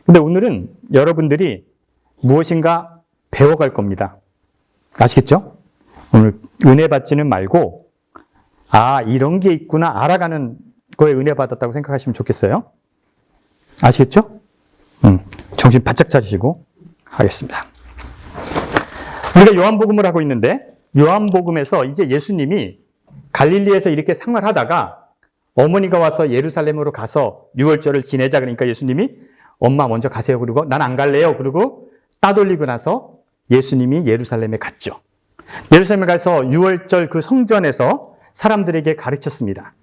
근데 오늘은 여러분들이 무엇인가 배워갈 겁니다. 아시겠죠? 오늘 은혜 받지는 말고, 이런 게 있구나 알아가는 거에 은혜 받았다고 생각하시면 좋겠어요. 아시겠죠? 정신 바짝 차리시고 하겠습니다. 우리가 요한복음을 하고 있는데, 요한복음에서 이제 예수님이 갈릴리에서 이렇게 생활하다가 어머니가 와서 예루살렘으로 가서 유월절을 지내자 그러니까 예수님이 엄마 먼저 가세요. 그리고 난 안 갈래요. 그리고 따돌리고 나서 예수님이 예루살렘에 갔죠. 예루살렘에 가서 유월절 그 성전에서 사람들에게 가르쳤습니다.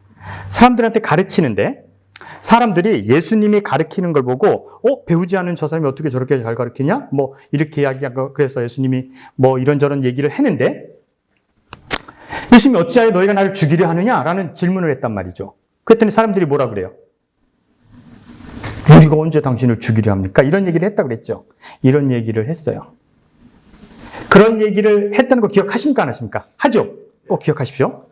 사람들한테 가르치는데 사람들이 예수님이 가르치는 걸 보고 배우지 않은 저 사람이 어떻게 저렇게 잘 가르치냐? 뭐 이렇게 이야기하고 그래서 예수님이 뭐 이런저런 얘기를 했는데 예수님이 어찌하여 너희가 나를 죽이려 하느냐라는 질문을 했단 말이죠. 그랬더니 사람들이 뭐라 그래요? 우리가 언제 당신을 죽이려 합니까? 이런 얘기를 했다고 그랬죠. 이런 얘기를 했어요. 그런 얘기를 했다는 거 기억하십니까? 안 하십니까? 하죠. 꼭 기억하십시오.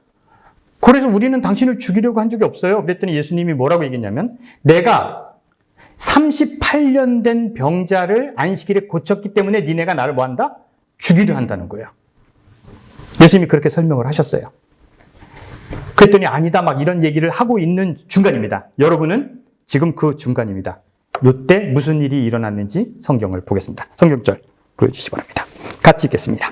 그래서 우리는 당신을 죽이려고 한 적이 없어요. 그랬더니 예수님이 뭐라고 얘기했냐면 내가 38년 된 병자를 안식일에 고쳤기 때문에 니네가 나를 뭐한다? 죽이려 한다는 거예요. 예수님이 그렇게 설명을 하셨어요. 그랬더니 아니다 막 이런 얘기를 하고 있는 중간입니다. 여러분은 지금 그 중간입니다. 이때 무슨 일이 일어났는지 성경을 보겠습니다. 성경절 보여주시기 바랍니다. 같이 읽겠습니다.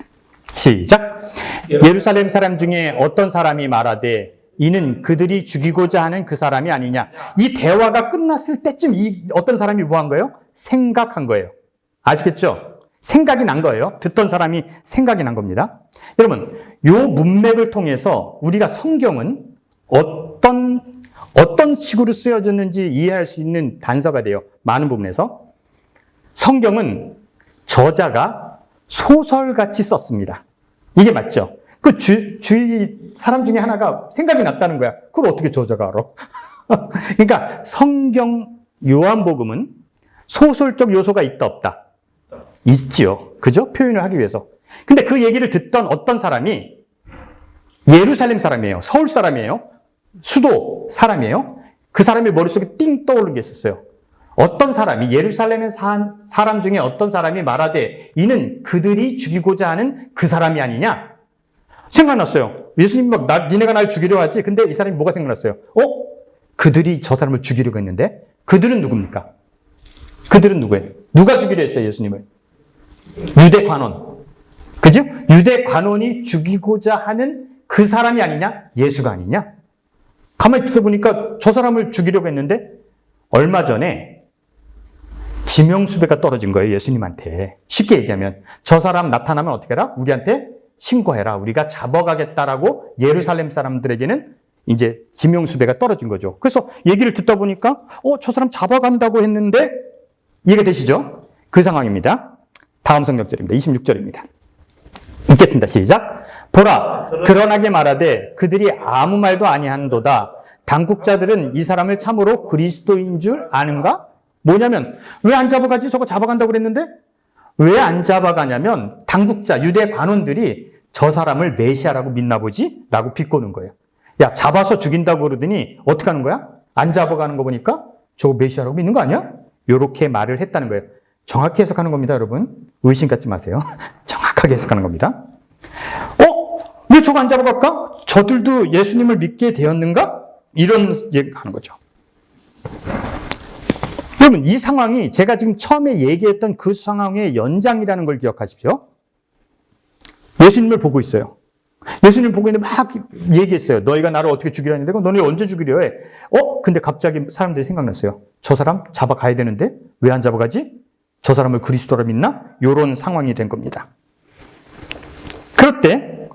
시작. 예루살렘 사람 중에 어떤 사람이 말하되 이는 그들이 죽이고자 하는 그 사람이 아니냐. 이 대화가 끝났을 때쯤 이 어떤 사람이 뭐 한 거예요? 생각한 거예요. 아시겠죠? 생각이 난 거예요. 듣던 사람이 생각이 난 겁니다. 여러분, 요 문맥을 통해서 우리가 성경은 어떤 식으로 쓰여졌는지 이해할 수 있는 단서가 돼요. 많은 부분에서. 성경은 저자가 소설같이 썼습니다. 이게 맞죠? 그 주위 사람 중에 하나가 생각이 났다는 거야. 그걸 어떻게 저자가 알아? 그러니까 성경 요한복음은 소설적 요소가 있다 없다? 있지요. 그죠? 표현을 하기 위해서. 근데 그 얘기를 듣던 어떤 사람이 예루살렘 사람이에요. 서울 사람이에요. 수도 사람이에요. 그 사람의 머릿속에 띵 떠오르는 게 있었어요. 어떤 사람이 예루살렘에 산 사람 중에 어떤 사람이 말하되 이는 그들이 죽이고자 하는 그 사람이 아니냐? 생각났어요. 예수님 막 니네가 날 죽이려 하지. 근데 이 사람이 뭐가 생각났어요? 그들이 저 사람을 죽이려고 했는데 그들은 누굽니까? 그들은 누구예요? 누가 죽이려 했어요, 예수님을? 유대 관원. 그죠? 유대 관원이 죽이고자 하는 그 사람이 아니냐? 예수가 아니냐? 가만히 들어보니까 저 사람을 죽이려고 했는데 얼마 전에 지명수배가 떨어진 거예요, 예수님한테. 쉽게 얘기하면 저 사람 나타나면 어떻게 해라? 우리한테 신고해라. 우리가 잡아가겠다라고 예루살렘 사람들에게는 이제 지명수배가 떨어진 거죠. 그래서 얘기를 듣다 보니까 저 사람 잡아간다고 했는데 이해가 되시죠? 그 상황입니다. 다음 성경절입니다. 26절입니다. 읽겠습니다. 시작. 보라, 드러나게 말하되 그들이 아무 말도 아니한도다. 당국자들은 이 사람을 참으로 그리스도인 줄 아는가? 뭐냐면 왜 안 잡아가지? 저거 잡아간다고 그랬는데 왜 안 잡아가냐면 당국자, 유대 관원들이 저 사람을 메시아라고 믿나 보지? 라고 비꼬는 거예요. 야, 잡아서 죽인다고 그러더니 어떻게 하는 거야? 안 잡아가는 거 보니까 저거 메시아라고 믿는 거 아니야? 이렇게 말을 했다는 거예요. 정확히 해석하는 겁니다, 여러분. 의심 갖지 마세요. 정확하게 해석하는 겁니다. 왜 저거 안 잡아갈까? 저들도 예수님을 믿게 되었는가? 이런 얘기 하는 거죠. 여러분, 이 상황이 제가 지금 처음에 얘기했던 그 상황의 연장이라는 걸 기억하십시오. 예수님을 보고 있어요. 예수님 보고 있는데 막 얘기했어요. 너희가 나를 어떻게 죽이려 했는데 너네 언제 죽이려 해? 근데 갑자기 사람들이 생각났어요. 저 사람 잡아가야 되는데 왜 안 잡아가지? 저 사람을 그리스도라 믿나? 이런 상황이 된 겁니다. 그럴 때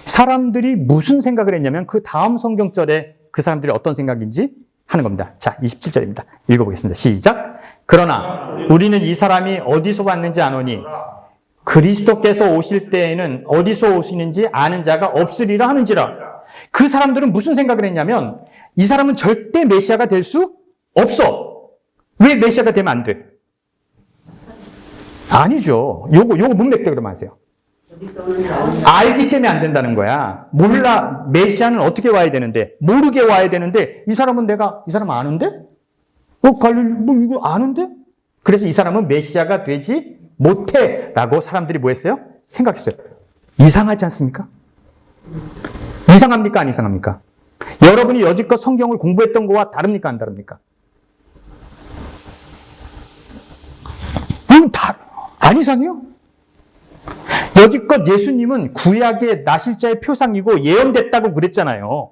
사람들이 무슨 생각을 했냐면 그 다음 성경절에 그 사람들이 어떤 생각인지 하는 겁니다. 자, 27절입니다. 읽어보겠습니다. 시작. 그러나 우리는 이 사람이 어디서 왔는지 아노니 그리스도께서 오실 때에는 어디서 오시는지 아는 자가 없으리라 하는지라. 그 사람들은 무슨 생각을 했냐면 이 사람은 절대 메시아가 될 수 없어. 왜 메시아가 되면 안 돼? 아니죠. 요거 문맥 대로 하세요. 알기 때문에 안 된다는 거야. 몰라. 메시아는 어떻게 와야 되는데, 모르게 와야 되는데, 이 사람 아는데? 갈릴리, 이거 아는데? 그래서 이 사람은 메시아가 되지 못해 라고 사람들이 뭐 했어요? 생각했어요. 이상하지 않습니까? 이상합니까? 안 이상합니까? 여러분이 여지껏 성경을 공부했던 거와 다릅니까? 안 다릅니까? 안 이상해요? 여지껏 예수님은 구약의 나실자의 표상이고 예언됐다고 그랬잖아요.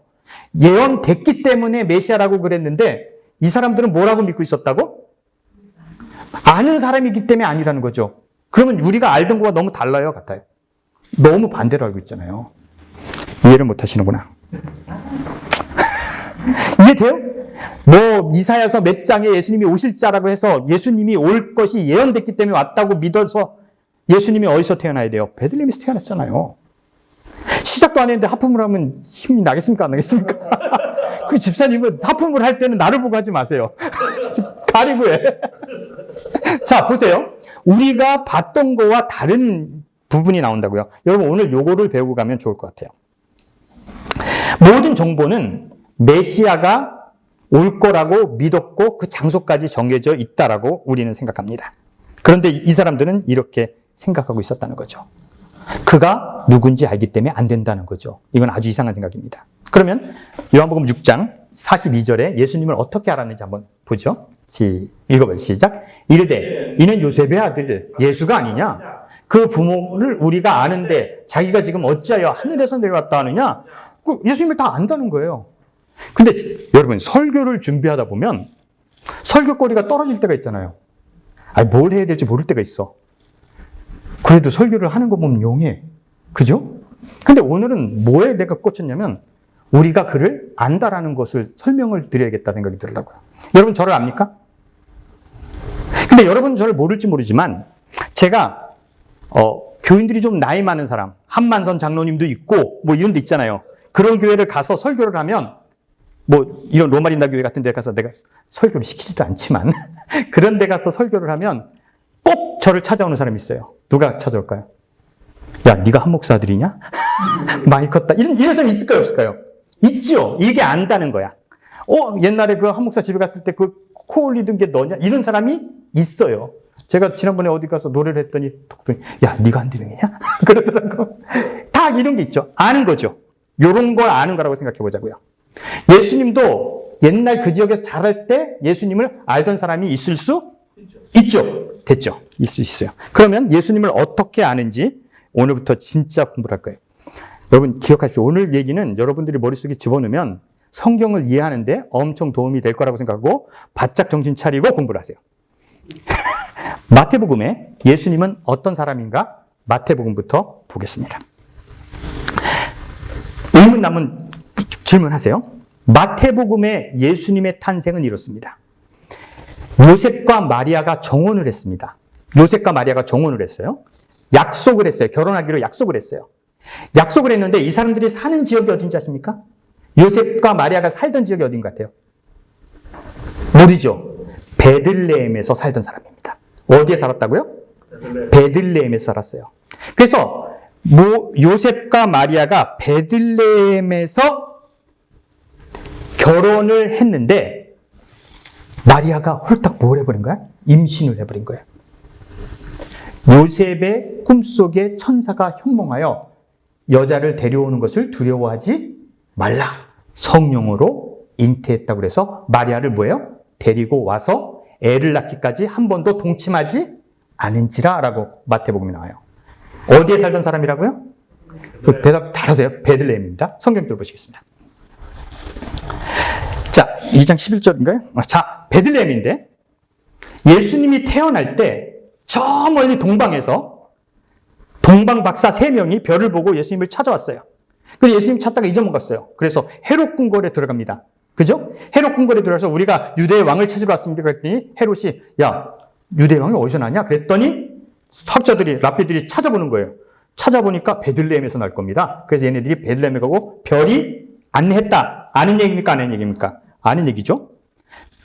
예언됐기 때문에 메시아라고 그랬는데 이 사람들은 뭐라고 믿고 있었다고? 아는 사람이기 때문에 아니라는 거죠. 그러면 우리가 알던 거와 너무 달라요, 같아요? 너무 반대로 알고 있잖아요. 이해를 못 하시는구나. 이해돼요? 뭐 이사야서 몇 장에 예수님이 오실 자라고 해서 예수님이 올 것이 예언됐기 때문에 왔다고 믿어서 예수님이 어디서 태어나야 돼요? 베들레헴에서 태어났잖아요. 시작도 안 했는데 하품을 하면 힘이 나겠습니까? 안 나겠습니까? 그 집사님은 하품을 할 때는 나를 보고 하지 마세요. 가리고 해. 자, 보세요. 우리가 봤던 거와 다른 부분이 나온다고요. 여러분 오늘 요거를 배우고 가면 좋을 것 같아요. 모든 정보는 메시아가 올 거라고 믿었고 그 장소까지 정해져 있다라고 우리는 생각합니다. 그런데 이 사람들은 이렇게 생각하고 있었다는 거죠. 그가 누군지 알기 때문에 안 된다는 거죠. 이건 아주 이상한 생각입니다. 그러면 요한복음 6장 42절에 예수님을 어떻게 알았는지 한번 보죠. 읽어봐요. 시작. 이르되 이는 요셉의 아들 예수가 아니냐? 그 부모를 우리가 아는데 자기가 지금 어찌하여 하늘에서 내려왔다 하느냐? 예수님을 다 안다는 거예요. 근데 여러분 설교를 준비하다 보면 설교거리가 떨어질 때가 있잖아요. 아니, 뭘 해야 될지 모를 때가 있어. 그래도 설교를 하는 거 보면 용해. 그죠? 근데 오늘은 뭐에 내가 꽂혔냐면 우리가 그를 안다라는 것을 설명을 드려야겠다 생각이 들더라고요. 여러분 저를 압니까? 근데 여러분 저를 모를지 모르지만 제가 교인들이 좀 나이 많은 사람, 한만선 장로님도 있고 뭐 이런 데 있잖아요. 그런 교회를 가서 설교를 하면 뭐 이런 로마린다 교회 같은 데 가서 내가 설교를 시키지도 않지만 그런 데 가서 설교를 하면 꼭 저를 찾아오는 사람이 있어요. 누가 찾아올까요? 야, 네가 한 목사들이냐? 많이 컸다. 이런 사람이 있을까요? 없을까요? 있죠. 이게 안다는 거야. 옛날에 그 한 목사 집에 갔을 때 그 코 올리던 게 너냐? 이런 사람이 있어요. 제가 지난번에 어디 가서 노래를 했더니 독도니 야, 네가 한디릉이냐? 그러더라고. 다 이런 게 있죠. 아는 거죠. 요런 걸 아는 거라고 생각해 보자고요. 예수님도 옛날 그 지역에서 자랄 때 예수님을 알던 사람이 있을 수 있죠. 됐죠. 있을 수 있어요. 그러면 예수님을 어떻게 아는지 오늘부터 진짜 공부를 할 거예요. 여러분 기억하십시오. 오늘 얘기는 여러분들이 머릿속에 집어넣으면 성경을 이해하는데 엄청 도움이 될 거라고 생각하고 바짝 정신 차리고 공부를 하세요. 마태복음에 예수님은 어떤 사람인가? 마태복음부터 보겠습니다. 의문 남은 질문하세요. 마태복음의 예수님의 탄생은 이렇습니다. 요셉과 마리아가 정혼을 했습니다. 요셉과 마리아가 정혼을 했어요. 약속을 했어요. 결혼하기로 약속을 했어요. 약속을 했는데 이 사람들이 사는 지역이 어딘지 아십니까? 요셉과 마리아가 살던 지역이 어딘 것 같아요? 모르죠. 베들레헴에서 살던 사람입니다. 어디에 살았다고요? 베들레헴에서 살았어요. 그래서 요셉과 마리아가 베들레헴에서 결혼을 했는데 마리아가 홀딱 뭘 해버린 거야? 임신을 해버린 거예요. 요셉의 꿈속에 천사가 현몽하여 여자를 데려오는 것을 두려워하지 말라. 성령으로 잉태했다고 그래서 마리아를 뭐예요? 데리고 와서 애를 낳기까지 한 번도 동침하지 않은지라 라고 마태복음에 나와요. 어디에 살던 사람이라고요? 그 대답 잘하세요. 베들레헴입니다. 성경 들어보시겠습니다. 자, 2장 11절인가요? 자, 베들레헴인데 예수님이 태어날 때 저 멀리 동방에서 동방 박사 3명이 별을 보고 예수님을 찾아왔어요. 그래서 예수님 찾다가 잊어먹었어요. 그래서 헤롯 궁궐에 들어갑니다. 그죠? 헤롯 궁궐에 들어가서 우리가 유대의 왕을 찾으러 왔습니다. 그랬더니 헤롯이 야, 유대의 왕이 어디서 나냐? 그랬더니 학자들이 랍비들이 찾아보는 거예요. 찾아보니까 베들레헴에서 날 겁니다. 그래서 얘네들이 베들레헴에 가고 별이 안내했다. 아는 얘기입니까? 아는 얘기입니까? 아는 얘기죠.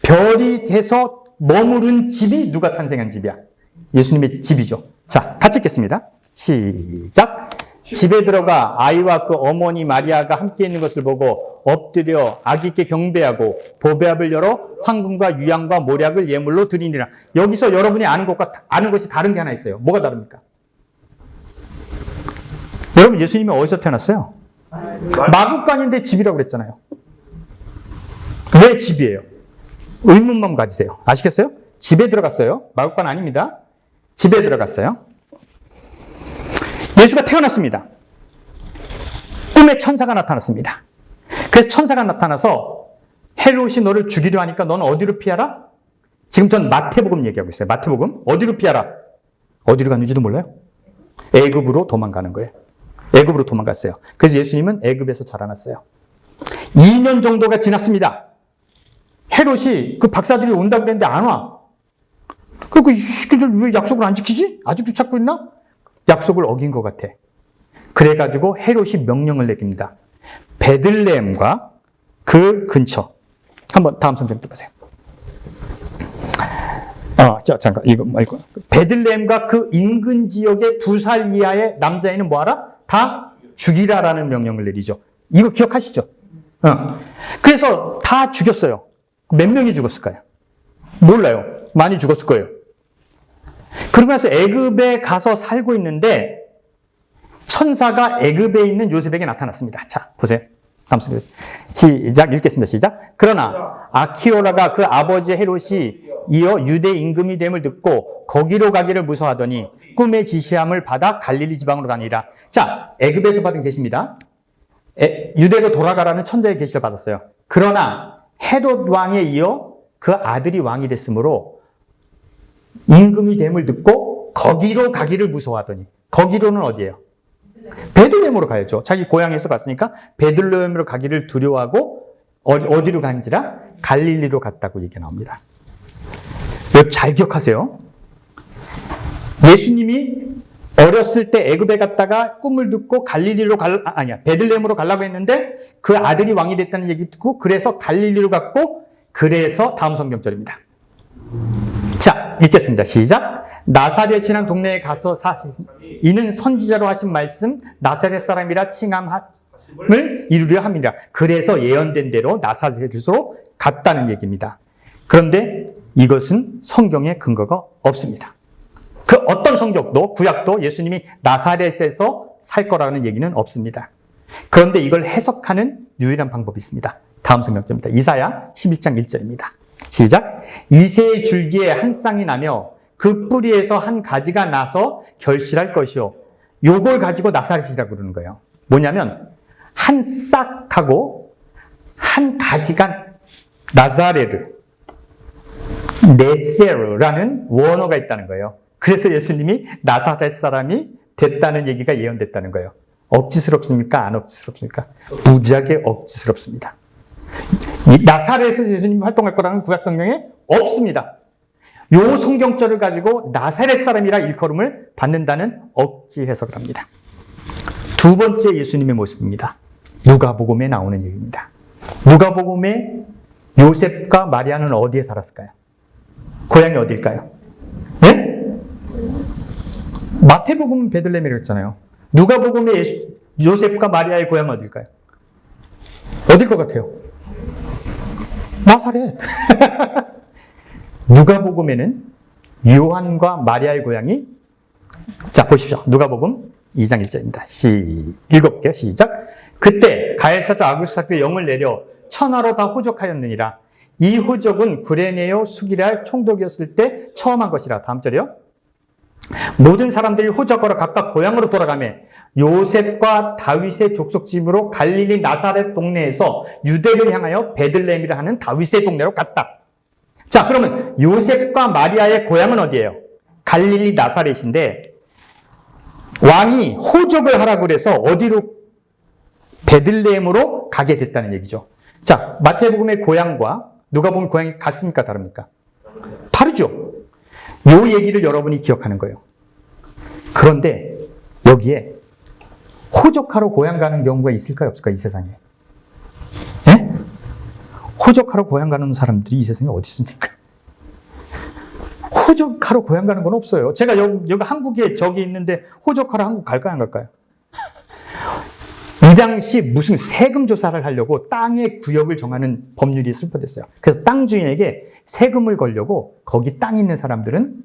별이 돼서 머무른 집이 누가 탄생한 집이야? 예수님의 집이죠. 자, 같이 읽겠습니다. 시작. 집에 들어가 아이와 그 어머니 마리아가 함께 있는 것을 보고 엎드려 아기께 경배하고 보배압을 열어 황금과 유향과 모략을 예물로 드리니라. 여기서 여러분이 아는 것이 다른 게 하나 있어요. 뭐가 다릅니까? 여러분, 예수님이 어디서 태어났어요? 마구간인데 집이라고 그랬잖아요. 왜 집이에요? 의문만 가지세요. 아시겠어요? 집에 들어갔어요. 마구간 아닙니다. 집에 들어갔어요. 예수가 태어났습니다. 꿈에 천사가 나타났습니다. 그래서 천사가 나타나서 헤롯이 너를 죽이려 하니까 너는 어디로 피하라? 지금 전 마태복음 얘기하고 있어요. 마태복음. 어디로 피하라? 어디로 갔는지도 몰라요. 애굽으로 도망가는 거예요. 애굽으로 도망갔어요. 그래서 예수님은 애굽에서 자라났어요. 2년 정도가 지났습니다. 헤롯이 그 박사들이 온다고 그랬는데 안 와. 그 새끼들 왜 약속을 안 지키지? 아직도 찾고 있나? 약속을 어긴 것 같아. 그래가지고 헤롯이 명령을 내립니다. 베들레헴과 그 근처. 한번 다음 성경 보세요. 잠깐 이거 말고 베들레헴과 그 인근 지역의 2살 이하의 남자애는 뭐하라? 다 죽이라라는 명령을 내리죠. 이거 기억하시죠? 그래서 다 죽였어요. 몇 명이 죽었을까요? 몰라요. 많이 죽었을 거예요. 그러고 나서 애굽에 가서 살고 있는데 천사가 애굽에 있는 요셉에게 나타났습니다. 자, 보세요. 다음 슬ide. 시작, 읽겠습니다. 시작. 그러나 아키오라가 그 아버지 헤롯이 이어 유대 임금이 됨을 듣고 거기로 가기를 무서워하더니 꿈의 지시함을 받아 갈릴리 지방으로 가니라. 자, 애굽에서 받은 계시입니다. 유대로 돌아가라는 천자의 계시를 받았어요. 그러나 헤롯 왕에 이어 그 아들이 왕이 됐으므로 임금이 됨을 듣고 거기로 가기를 무서워하더니, 거기로는 어디예요? 베들레헴으로 가야죠. 자기 고향에서 갔으니까 베들레헴으로 가기를 두려워하고 어디로 간지라? 갈릴리로 갔다고 얘기가 나옵니다. 이거 잘 기억하세요. 예수님이 어렸을 때 애굽에 갔다가 꿈을 듣고 베들레헴으로 가려고 했는데 그 아들이 왕이 됐다는 얘기 듣고 그래서 갈릴리로 갔고, 그래서 다음 성경절입니다. 자, 읽겠습니다. 시작. 나사렛이라는 동네에 가서 이는 선지자로 하신 말씀 나사렛 사람이라 칭함을 이루려 함이라. 그래서 예언된 대로 나사렛으로 갔다는 얘기입니다. 그런데 이것은 성경에 근거가 없습니다. 그 어떤 성경도 구약도 예수님이 나사렛에서 살 거라는 얘기는 없습니다. 그런데 이걸 해석하는 유일한 방법이 있습니다. 다음 성경입니다. 이사야 11장 1절입니다. 시작. 이새의 줄기에 한 쌍이 나며 그 뿌리에서 한 가지가 나서 결실할 것이요. 요걸 가지고 나사렛이라고 그러는 거예요. 뭐냐면 한 싹하고 한 가지가 나사레르, 네세르라는 원어가 있다는 거예요. 그래서 예수님이 나사렛 사람이 됐다는 얘기가 예언됐다는 거예요. 억지스럽습니까? 안 억지스럽습니까? 무지하게 억지스럽습니다. 나사렛에서 예수님이 활동할 거라는 구약 성경에 없습니다. 요 성경절을 가지고 나사렛 사람이라 일컬음을 받는다는 억지 해석을 합니다. 두 번째 예수님의 모습입니다. 누가복음에 나오는 얘기입니다. 누가복음에 요셉과 마리아는 어디에 살았을까요? 고향이 어딜까요? 네? 마태복음은 베들레헴이라고 했잖아요. 누가복음에 요셉과 마리아의 고향은 어딜까요? 어딜 것 같아요? 나사렛. 누가복음에는 요한과 마리아의 고향이, 자 보십시오. 누가복음 2장 1절입니다. 읽어볼게요. 시작. 그때 가이사랴 아구스타께 영을 내려 천하로 다 호적하였느니라. 이 호적은 구레네오 수기랄 총독이었을 때 처음 한 것이라. 다음 절이요. 모든 사람들이 호적하러 각각 고향으로 돌아가며 요셉과 다윗의 족속집으로 갈릴리 나사렛 동네에서 유대를 향하여 베들레헴이라 하는 다윗의 동네로 갔다. 자, 그러면 요셉과 마리아의 고향은 어디예요? 갈릴리 나사렛인데 왕이 호적을 하라고 그래서 어디로? 베들레헴으로 가게 됐다는 얘기죠. 자, 마태복음의 고향과 누가복음 고향이 같습니까? 다릅니까? 다르죠. 요 얘기를 여러분이 기억하는 거예요. 그런데 여기에 호적하러 고향 가는 경우가 있을까요? 없을까요? 이 세상에. 네? 호적하러 고향 가는 사람들이 이 세상에 어디 있습니까? 호적하러 고향 가는 건 없어요. 제가 여기 한국에 저기 있는데 호적하러 한국 갈까요? 안 갈까요? 당시 무슨 세금 조사를 하려고 땅의 구역을 정하는 법률이 선포됐어요. 그래서 땅 주인에게 세금을 걸려고 거기 땅 있는 사람들은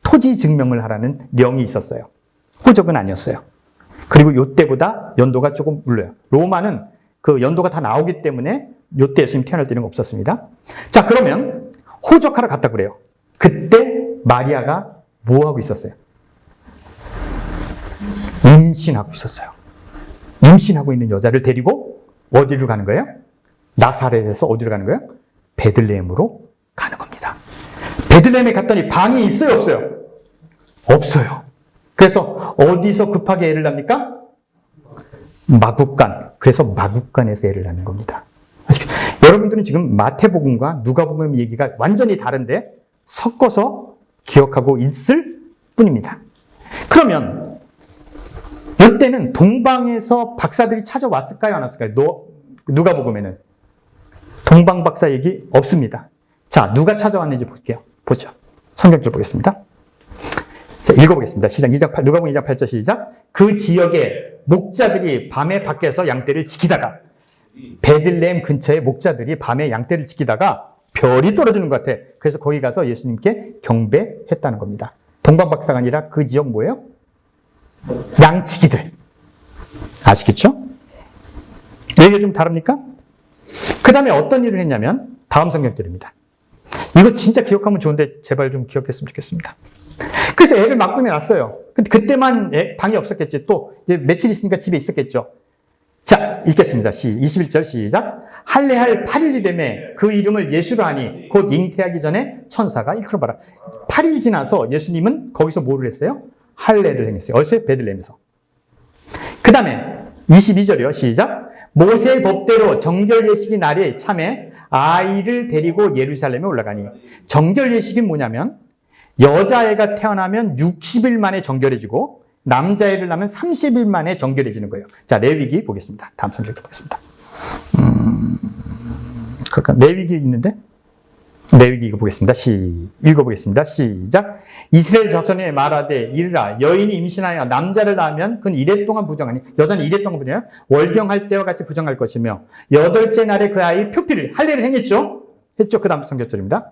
토지 증명을 하라는 령이 있었어요. 호적은 아니었어요. 그리고 요때보다 연도가 조금 물러요. 로마는 그 연도가 다 나오기 때문에 요때 예수님 태어날 때는 없었습니다. 자, 그러면 호적하러 갔다 그래요. 그때 마리아가 뭐 하고 있었어요? 임신하고 있었어요. 임신하고 있는 여자를 데리고 어디로 가는 거예요? 나사렛에서 어디로 가는 거예요? 베들레헴으로 가는 겁니다. 베들레헴에 갔더니 방이 있어요, 없어요? 없어요. 그래서 어디서 급하게 애를 낳습니까? 마국간. 그래서 마국간에서 애를 낳는 겁니다. 여러분들은 지금 마태복음과 누가복음 얘기가 완전히 다른데 섞어서 기억하고 있을 뿐입니다. 그러면 이때는 동방에서 박사들이 찾아왔을까요? 안 왔을까요? 누가복음에는 동방 박사 얘기 없습니다. 자, 누가 찾아왔는지 볼게요. 보죠. 성경줄 보겠습니다. 자, 읽어보겠습니다. 시작. 누가복음 2장 8절 시작. 그 지역에 목자들이 밤에 밖에서 양떼를 지키다가 베들레헴 근처에 목자들이 밤에 양떼를 지키다가 별이 떨어지는 것 같아. 그래서 거기 가서 예수님께 경배했다는 겁니다. 동방 박사가 아니라 그 지역 뭐예요? 양치기들. 아시겠죠? 얘기가 좀 다릅니까? 그 다음에 어떤 일을 했냐면 다음 성경절입니다. 이거 진짜 기억하면 좋은데 제발 좀 기억했으면 좋겠습니다. 그래서 애를 막 낳았어요. 근데 그때만 방이 없었겠지. 또 이제 며칠 있으니까 집에 있었겠죠. 자, 읽겠습니다. 21절 시작. 할례할 8일이 되매 그 이름을 예수로 하니 곧 잉태하기 전에 천사가 일컬어 봐라. 8일 지나서 예수님은 거기서 뭐를 했어요? 할례를 행했어요. 어디서요? 베들레헴에서. 그 다음에 22절이요. 시작. 모세의 법대로 정결 예식이 날에 참에 아이를 데리고 예루살렘에 올라가니 정결 예식이 뭐냐면 여자애가 태어나면 60일 만에 정결해지고 남자애를 낳으면 30일 만에 정결해지는 거예요. 자, 레위기 보겠습니다. 다음 성경 보겠습니다. 그러니까 레위기 있는데 레위기 이거 보겠습니다. 읽어보겠습니다. 시작. 이스라엘 자손에 말하되 이르라 여인이 임신하여 남자를 낳으면 그건 이래 동안 부정하니 여자는 이래 동안 부정해요. 월경할 때와 같이 부정할 것이며 여덟째 날에 그 아이 표피를 할례를 행했죠. 했죠. 그 다음 성경절입니다.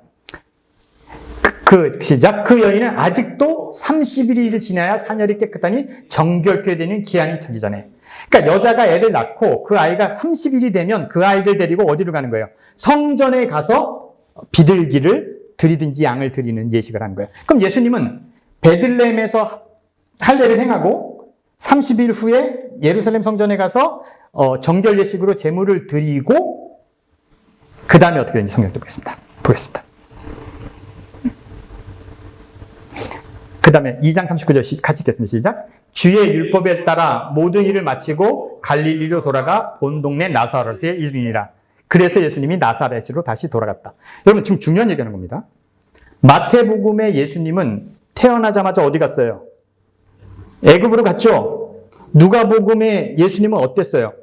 시작. 그 여인은 아직도 30일이 지나야 사녀리 깨끗하니 정결케 되는 기한이 차기 전에. 그러니까 여자가 애를 낳고 그 아이가 30일이 되면 그 아이를 데리고 어디로 가는 거예요? 성전에 가서 비둘기를 드리든지 양을 드리는 예식을 하는 거예요. 그럼 예수님은 베들레헴에서 할례를 행하고 30일 후에 예루살렘 성전에 가서 정결 예식으로 제물을 드리고 그 다음에 어떻게 되는지 성경 보겠습니다. 그 다음에 2장 39절 같이 읽겠습니다. 시작. 주의 율법에 따라 모든 일을 마치고 갈릴리로 돌아가 본 동네 나사렛에 이르니라. 그래서 예수님이 나사렛으로 다시 돌아갔다. 여러분 지금 중요한 얘기하는 겁니다. 마태복음의 예수님은 태어나자마자 어디 갔어요? 애굽으로 갔죠. 누가복음의 예수님은 어땠어요?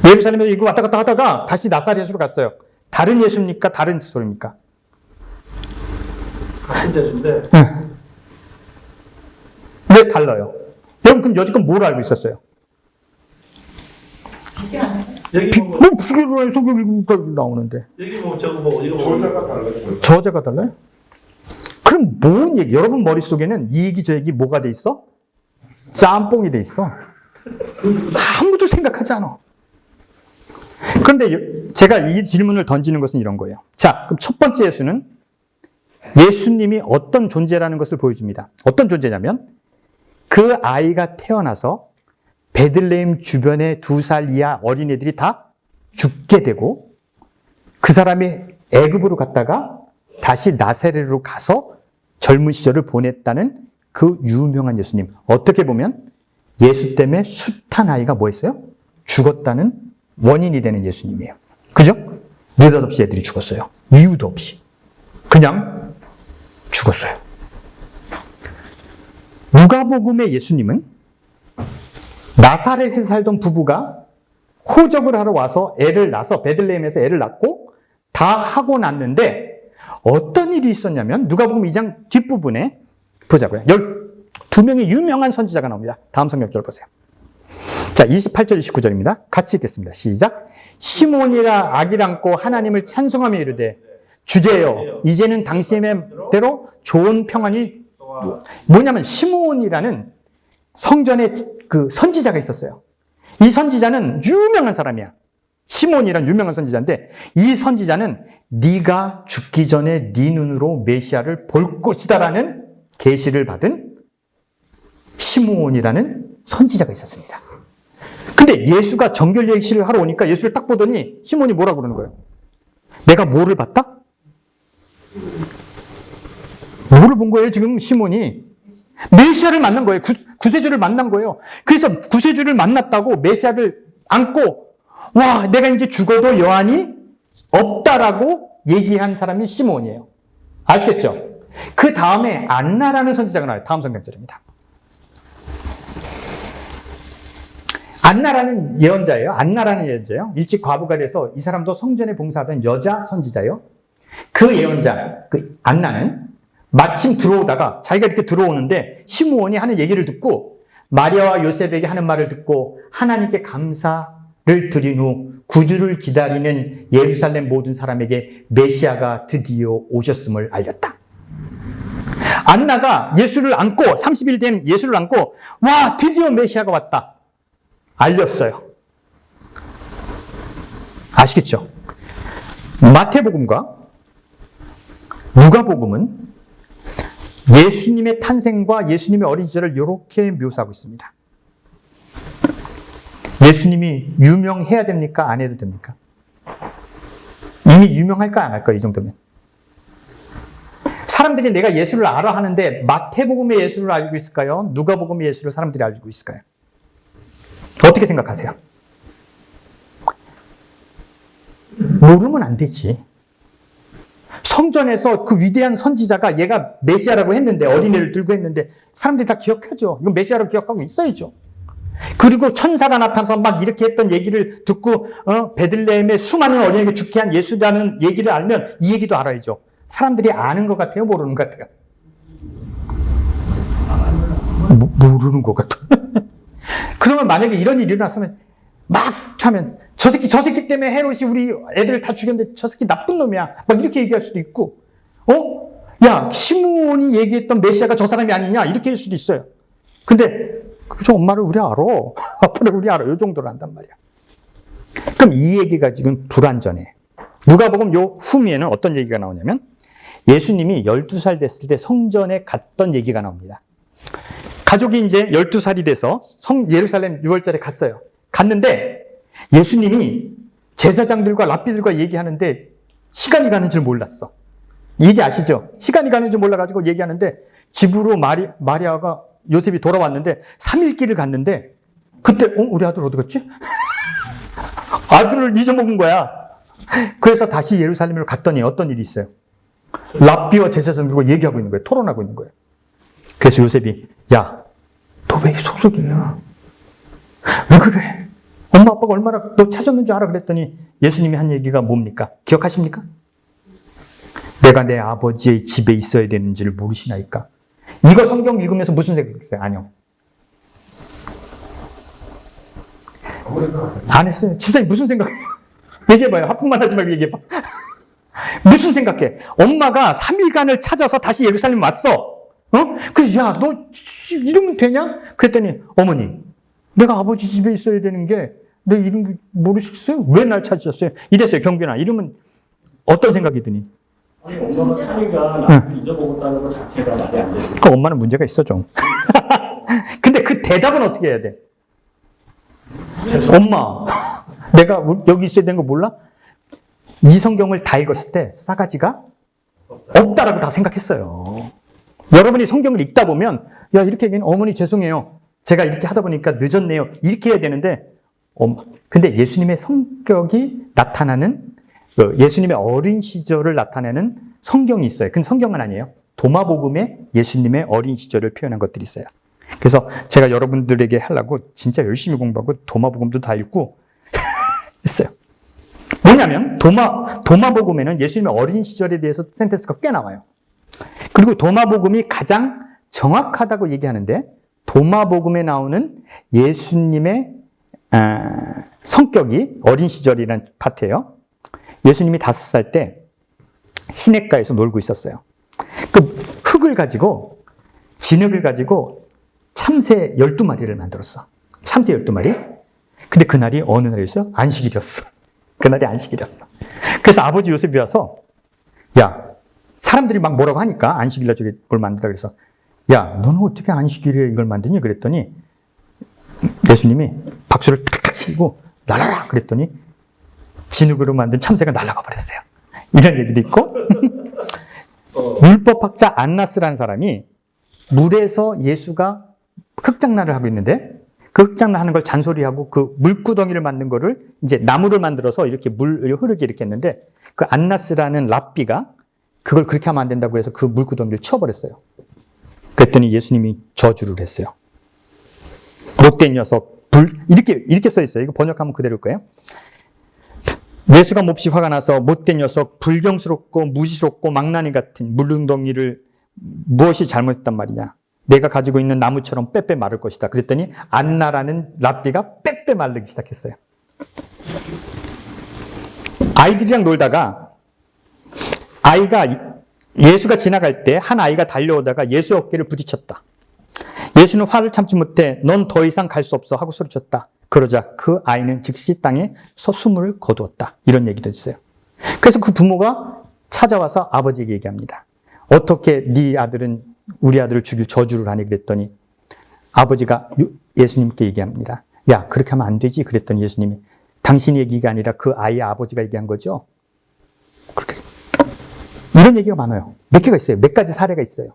예루살렘에서 이거 왔다 갔다 하다가 다시 나사렛으로 갔어요. 다른 예수입니까? 다른 스토리입니까? 같은 예수인데. 왜 달라요? 여러분 그럼 여지껏 뭘 알고 있었어요? 여기 뭐 부기로 성경 읽으니까 나오는데. 여기 뭐 저거 뭐 이거 저자가 달라요. 저자가 달라요? 그럼 뭔 얘기? 여러분 머릿속에는 이 얘기 저 얘기 뭐가 돼 있어? 짬뽕이 돼 있어. 아무도 생각하지 않아. 그런데 제가 이 질문을 던지는 것은 이런 거예요. 자, 그럼 첫 번째 예수는 예수님이 어떤 존재라는 것을 보여줍니다. 어떤 존재냐면 그 아이가 태어나서 베들레헴 주변의 2살 이하 어린애들이 다 죽게 되고 그 사람이 애굽으로 갔다가 다시 나사렛으로 가서 젊은 시절을 보냈다는 그 유명한 예수님. 어떻게 보면 예수 때문에 숱한 아이가 뭐 했어요? 죽었다는 원인이 되는 예수님이에요. 그죠? 느닷없이 애들이 죽었어요. 이유도 없이. 그냥 죽었어요. 누가복음의 예수님은 나사렛에 살던 부부가 호적을 하러 와서 애를 낳아서 베들레헴에서 애를 낳고 다 하고 났는데 어떤 일이 있었냐면 누가복음 2장 뒷부분에 보자고요. 12명의 유명한 선지자가 나옵니다. 다음 성경절 보세요. 자, 28절, 29절입니다. 같이 읽겠습니다. 시작. 시몬이라 아기를 안고 하나님을 찬송하며 이르되 주제여 이제는 당신의 대로 좋은 평안이 뭐냐면 시몬이라는 성전에 그 선지자가 있었어요. 이 선지자는 유명한 사람이야. 시몬이란 유명한 선지자인데 이 선지자는 네가 죽기 전에 네 눈으로 메시아를 볼 것이다라는 계시를 받은 시몬이라는 선지자가 있었습니다. 근데 예수가 정결 예시를 하러 오니까 예수를 딱 보더니 시몬이 뭐라고 그러는 거예요? 내가 뭐를 봤다? 뭐를 본 거예요, 지금 시몬이? 메시아를 만난 거예요. 구세주를 만난 거예요. 그래서 구세주를 만났다고 메시아를 안고, 와, 내가 이제 죽어도 여한이 없다라고 얘기한 사람이 시몬이에요. 아시겠죠? 그 다음에 안나라는 선지자가 나와요. 다음 성경절입니다. 안나라는 예언자예요. 안나라는 예언자예요. 일찍 과부가 돼서 이 사람도 성전에 봉사하던 여자 선지자예요. 그 예언자, 그 안나는 마침 들어오다가 자기가 이렇게 들어오는데 시므온이 하는 얘기를 듣고 마리아와 요셉에게 하는 말을 듣고 하나님께 감사를 드린 후 구주를 기다리는 예루살렘 모든 사람에게 메시아가 드디어 오셨음을 알렸다. 안나가 예수를 안고 30일 된 예수를 안고 와 드디어 메시아가 왔다. 알렸어요. 아시겠죠? 마태복음과 누가복음은 예수님의 탄생과 예수님의 어린 시절을 이렇게 묘사하고 있습니다. 예수님이 유명해야 됩니까? 안 해도 됩니까? 이미 유명할까? 안 할까? 이 정도면. 사람들이 내가 예수를 알아 하는데 마태복음의 예수를 알고 있을까요? 누가복음의 예수를 사람들이 알고 있을까요? 어떻게 생각하세요? 모르면 안 되지. 성전에서 그 위대한 선지자가 얘가 메시아라고 했는데 어린애를 들고 했는데 사람들이 다 기억하죠. 이건 메시아라고 기억하고 있어야죠. 그리고 천사가 나타나서 막 이렇게 했던 얘기를 듣고 베들레헴에 수많은 어린애가 죽게 한 예수라는 얘기를 알면 이 얘기도 알아야죠. 사람들이 아는 것 같아요? 모르는 것 같아요? 모르는 것 같아. 그러면 만약에 이런 일이 일어났으면 막 하면 저 새끼 때문에 헤롯이 우리 애들 다 죽였는데 저 새끼 나쁜 놈이야. 막 이렇게 얘기할 수도 있고, 야, 시므온이 얘기했던 메시아가 저 사람이 아니냐? 이렇게 할 수도 있어요. 근데, 그저 엄마를 우리 알아. 아빠를 우리 알아. 요 정도로 한단 말이야. 그럼 이 얘기가 지금 불완전해. 누가복음 요 후미에는 어떤 얘기가 나오냐면, 예수님이 12살 됐을 때 성전에 갔던 얘기가 나옵니다. 가족이 이제 12살이 돼서 예루살렘 6월절에 갔어요. 갔는데 예수님이 제사장들과 랍비들과 얘기하는데 시간이 가는 줄 몰랐어. 얘기 아시죠? 시간이 가는 줄 몰라가지고 얘기하는데 집으로 마리아가 요셉이 돌아왔는데 3일 길을 갔는데 그때 우리 아들 어디 갔지? 아들을 잊어먹은 거야. 그래서 다시 예루살렘으로 갔더니 어떤 일이 있어요? 랍비와 제사장들과 얘기하고 있는 거예요. 토론하고 있는 거예요. 그래서 요셉이 야, 너 왜 속속이냐? 왜 그래? 엄마 아빠가 얼마나 너 찾았는 줄 알아? 그랬더니 예수님이 한 얘기가 뭡니까? 기억하십니까? 내가 내 아버지의 집에 있어야 되는지를 모르시나이까? 이거 성경 읽으면서 무슨 생각했어요? 아니요. 안 했어요. 집사님 무슨 생각해요? 얘기해봐요. 하품만 하지 말고 얘기해봐. 무슨 생각해? 엄마가 3일간을 찾아서 다시 예루살렘 왔어. 그래서 야, 너 이러면 되냐? 그랬더니 어머니, 내가 아버지 집에 있어야 되는 게 내 이름 모르시겠어요? 왜 날 찾으셨어요? 이랬어요. 경균아. 이러면 어떤 생각이 드니? 아니, 엄마가 사니까 나를 잊어먹었다는 것 자체가 말이 안 되지. 그 엄마는 문제가 있어 좀. 근데 그 대답은 어떻게 해야 돼? 엄마, 내가 여기 있어야 되는 거 몰라? 이 성경을 다 읽었을 때 싸가지가 없다라고 다 생각했어요. 여러분이 성경을 읽다 보면 야 이렇게 얘기는 어머니 죄송해요. 제가 이렇게 하다 보니까 늦었네요. 이렇게 해야 되는데 근데 예수님의 성격이 나타나는 예수님의 어린 시절을 나타내는 성경이 있어요. 근데 성경은 아니에요. 도마복음에 예수님의 어린 시절을 표현한 것들이 있어요. 그래서 제가 여러분들에게 하려고 진짜 열심히 공부하고 도마복음도 다 읽고 했어요. 뭐냐면 도마복음에는 예수님의 어린 시절에 대해서 센텐스가 꽤 나와요. 그리고 도마복음이 가장 정확하다고 얘기하는데 도마복음에 나오는 예수님의 성격이 어린 시절이라는 파트예요. 예수님이 5살 때 시냇가에서 놀고 있었어요. 그 흙을 가지고 진흙을 가지고 참새 12마리를 만들었어. 참새 12마리. 근데 그날이 어느 날이었어요? 안식일이었어. 그날이 안식일이었어. 그래서 아버지 요셉이 와서 야, 사람들이 막 뭐라고 하니까 안식일날 저기 뭘 만들다 그래서 야, 너는 어떻게 안식일에 이걸 만드니? 그랬더니 예수님이 박수를 탁탁 치고 날아라 그랬더니 진흙으로 만든 참새가 날아가 버렸어요. 이런 얘기도 있고 율법학자 안나스라는 사람이 물에서 예수가 흙장난을 하고 있는데 그 흙장난 하는 걸 잔소리하고 그 물구덩이를 만든 거를 이제 나무를 만들어서 이렇게 물 흐르게 이렇게 했는데 그 안나스라는 랍비가 그걸 그렇게 하면 안 된다고 해서 그 물구덩이를 치워버렸어요. 그랬더니 예수님이 저주를 했어요. 못된 녀석, 이렇게 써 있어요. 이거 번역하면 그대로일 거예요. 예수가 몹시 화가 나서 못된 녀석, 불경스럽고 무시스럽고 망나니 같은 물웅덩이를 무엇이 잘못했단 말이냐. 내가 가지고 있는 나무처럼 빼빼 마를 것이다. 그랬더니 안나라는 랍비가 빼빼 마르기 시작했어요. 아이들이랑 놀다가 예수가 지나갈 때 한 아이가 달려오다가 예수의 어깨를 부딪혔다. 예수는 화를 참지 못해 넌 더 이상 갈 수 없어 하고 소리쳤다. 그러자 그 아이는 즉시 땅에 숨을 거두었다. 이런 얘기도 있어요. 그래서 그 부모가 찾아와서 아버지에게 얘기합니다. 어떻게 네 아들은 우리 아들을 죽일 저주를 하니 그랬더니 아버지가 예수님께 얘기합니다. 야, 그렇게 하면 안 되지. 그랬더니 예수님이 당신이 얘기가 아니라 그 아이의 아버지가 얘기한 거죠. 그렇게 이런 얘기가 많아요. 몇 개가 있어요. 몇 가지 사례가 있어요.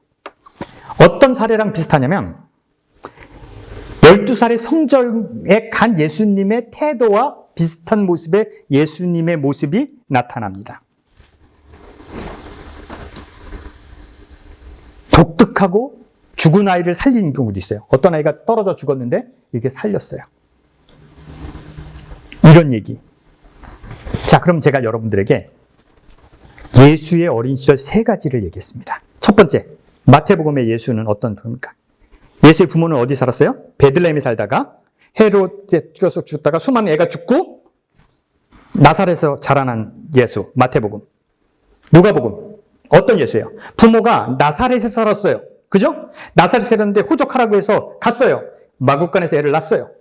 어떤 사례랑 비슷하냐면 12살의 성전에 간 예수님의 태도와 비슷한 모습의 예수님의 모습이 나타납니다. 독특하고 죽은 아이를 살리는 경우도 있어요. 어떤 아이가 떨어져 죽었는데 이렇게 살렸어요. 이런 얘기. 자, 그럼 제가 여러분들에게 예수의 어린 시절 3가지를 얘기했습니다. 첫 번째, 마태복음의 예수는 어떤 분입니까? 예수의 부모는 어디 살았어요? 베들레헴에 살다가 헤롯에 쫓겨서 죽다가 수많은 애가 죽고 나사렛에서 자라난 예수, 마태복음. 누가복음, 어떤 예수예요? 부모가 나사렛에 살았어요. 그죠? 나사렛에 살았는데 호적하라고 해서 갔어요. 마국간에서 애를 낳았어요.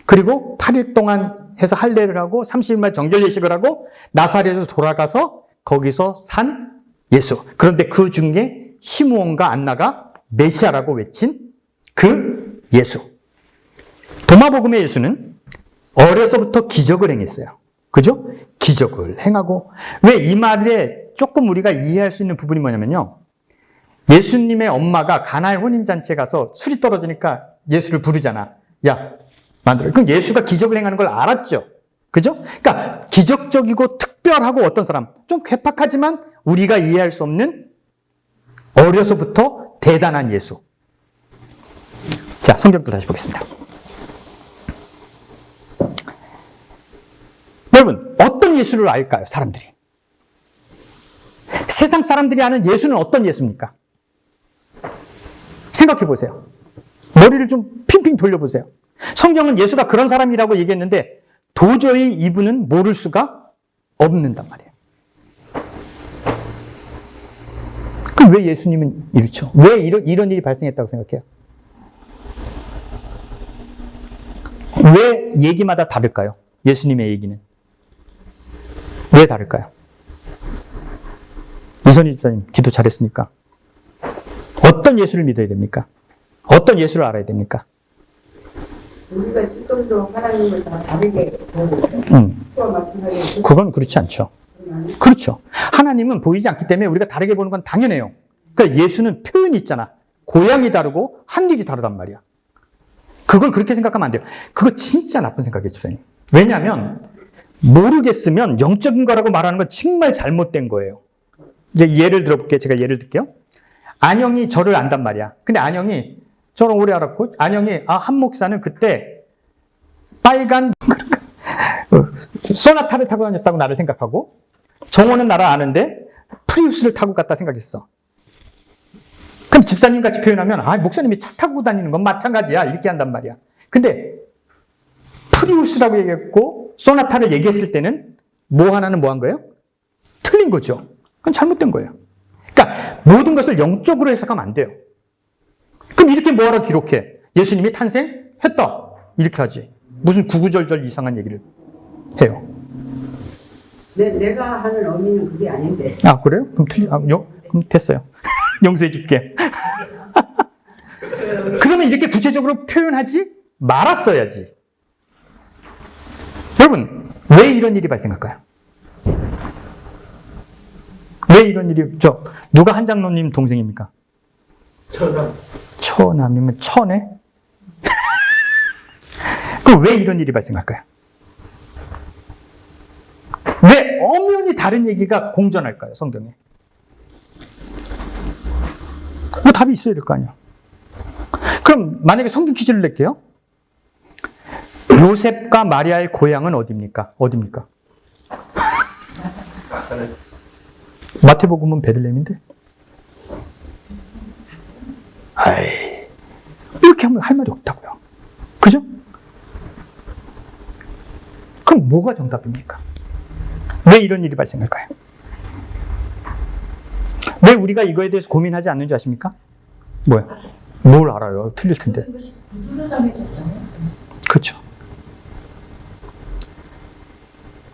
그리고 8일 동안 해서 할례를 하고 30일 정결 예식을 하고 나사렛에서 돌아가서 거기서 산 예수. 그런데 그 중에 시므온과 안나가 메시아라고 외친 그 예수. 도마복음의 예수는 어려서부터 기적을 행했어요. 그죠? 기적을 행하고. 왜 이 말에 조금 우리가 이해할 수 있는 부분이 뭐냐면요. 예수님의 엄마가 가나의 혼인잔치에 가서 술이 떨어지니까 예수를 부르잖아. 야, 만들어. 그럼 예수가 기적을 행하는 걸 알았죠. 그죠? 그러니까 기적적이고 특별하고 어떤 사람, 좀 괴팍하지만 우리가 이해할 수 없는 어려서부터 대단한 예수. 자, 성경도 다시 보겠습니다. 여러분, 어떤 예수를 알까요, 사람들이? 세상 사람들이 아는 예수는 어떤 예수입니까? 생각해 보세요. 머리를 좀 핑핑 돌려보세요. 성경은 예수가 그런 사람이라고 얘기했는데 도저히 이분은 모를 수가 없는단 말이에요. 그럼 왜 예수님은 이렇죠? 왜 이런 일이 발생했다고 생각해요? 왜 얘기마다 다를까요? 예수님의 얘기는. 왜 다를까요? 이선희 집사님, 기도 잘했으니까. 어떤 예수를 믿어야 됩니까? 어떤 예수를 알아야 됩니까? 우리가 지금도 하나님을 다 다르게 보고 그와 마찬가지로 그건 그렇지 않죠. 그렇죠. 하나님은 보이지 않기 때문에 우리가 다르게 보는 건 당연해요. 그러니까 예수는 표현이 있잖아. 고향이 다르고 한 일이 다르단 말이야. 그걸 그렇게 생각하면 안 돼요. 그거 진짜 나쁜 생각이에요, 집사님. 왜냐하면 모르겠으면 영적인 거라고 말하는 건 정말 잘못된 거예요. 이제 예를 들어볼게요. 제가 예를 들게요. 안영이 저를 안단 말이야. 근데 안영이 저를 오래 알았고, 안영이, 한 목사는 그때 빨간 소나타를 타고 다녔다고 나를 생각하고, 정호는 나를 아는데 프리우스를 타고 갔다 생각했어. 그럼 집사님 같이 표현하면, 목사님이 차 타고 다니는 건 마찬가지야. 이렇게 한단 말이야. 근데 프리우스라고 얘기했고 소나타를 얘기했을 때는 뭐 하나는 뭐 한 거예요? 틀린 거죠. 그건 잘못된 거예요. 그러니까 모든 것을 영적으로 해석하면 안 돼요. 그럼 이렇게 뭐하러 기록해? 예수님이 탄생했다. 이렇게 하지. 무슨 구구절절 이상한 얘기를 해요. 내가 하는 의미는 그게 아닌데. 아, 그래요? 그럼 됐어요. 용서해 줄게. 그러면 이렇게 구체적으로 표현하지 말았어야지. 여러분, 왜 이런 일이 발생할까요? 왜 이런 일이, 누가 한장로님 동생입니까? 처남. 처남이면 처네? 그럼 왜 이런 일이 발생할까요? 왜 엄연히 다른 얘기가 공존할까요, 성경에? 뭐 답이 있어야 될 거 아니야. 그럼 만약에 성경 퀴즈를 낼게요. 요셉과 마리아의 고향은 어디입니까? 어디입니까? 나사렛. 마태복음은 베들레헴인데? 아이, 이렇게 하면 할 말이 없다고요. 그죠? 그럼 뭐가 정답입니까? 왜 이런 일이 발생할까요? 왜 우리가 이거에 대해서 고민하지 않는지 아십니까? 뭐야? 뭘 알아요? 틀릴 텐데. 그렇죠.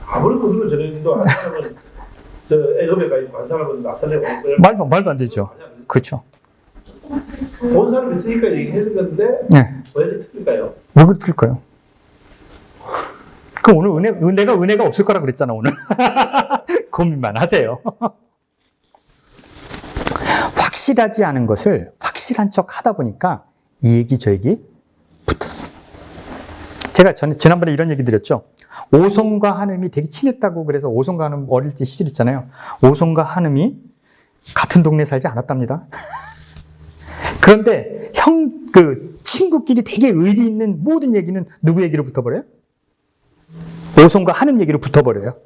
아무리 구두로 저래도 한 사람은 저 애굽에 가 있고 한 사람은 나사렛 온 말도 안 되죠. 그렇죠. 온 사람이 있으니까 얘기해준 건데 네. 왜 이렇게 틀릴까요? 왜 그렇게 틀릴까요? 그럼 오늘 은혜가 없을 거라 그랬잖아, 오늘. 고민만 하세요. 확실하지 않은 것을 확실한 척 하다 보니까 이 얘기 저 얘기 붙었어. 제가 지난번에 이런 얘기 드렸죠. 오손과 한음이 되게 친했다고 그래서 오손과 한음 어릴 때 시절 있잖아요. 오손과 한음이 같은 동네에 살지 않았답니다. 그런데 친구끼리 되게 의리 있는 모든 얘기는 누구 얘기로 붙어버려요? 오손과 한음 얘기로 붙어버려요.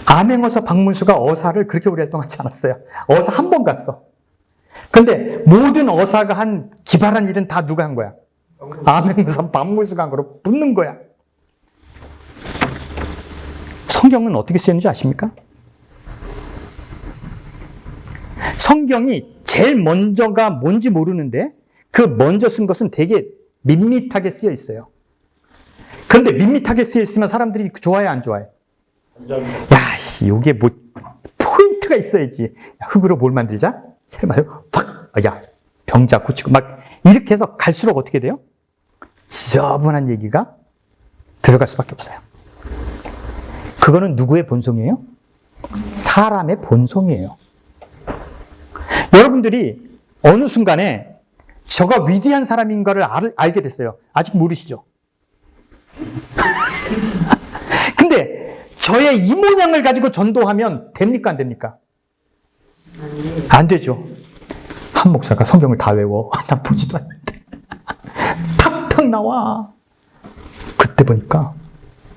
암행어사 박문수가 어사를 그렇게 오래 활동하지 않았어요. 어사 한 번 갔어. 근데 모든 어사가 한 기발한 일은 다 누가 한 거야? 암행어사 박문수가 한 거로 붙는 거야. 성경은 어떻게 쓰였는지 아십니까? 성경이 제일 먼저가 뭔지 모르는데 그 먼저 쓴 것은 되게 밋밋하게 쓰여 있어요. 그런데 밋밋하게 쓰여 있으면 사람들이 좋아해, 안 좋아해? 야, 씨, 요게 뭐 포인트가 있어야지. 야, 흙으로 뭘 만들자? 셀마요? 팍! 야, 병자 고치고 막 이렇게 해서 갈수록 어떻게 돼요? 지저분한 얘기가 들어갈 수밖에 없어요. 그거는 누구의 본성이에요? 사람의 본성이에요. 여러분들이 어느 순간에 저가 위대한 사람인 거를 알게 됐어요. 아직 모르시죠? 근데 저의 이 모양을 가지고 전도하면 됩니까? 안 됩니까? 안 되죠. 한 목사가 성경을 다 외워. 난 보지도 않는데. 탁탁 나와. 그때 보니까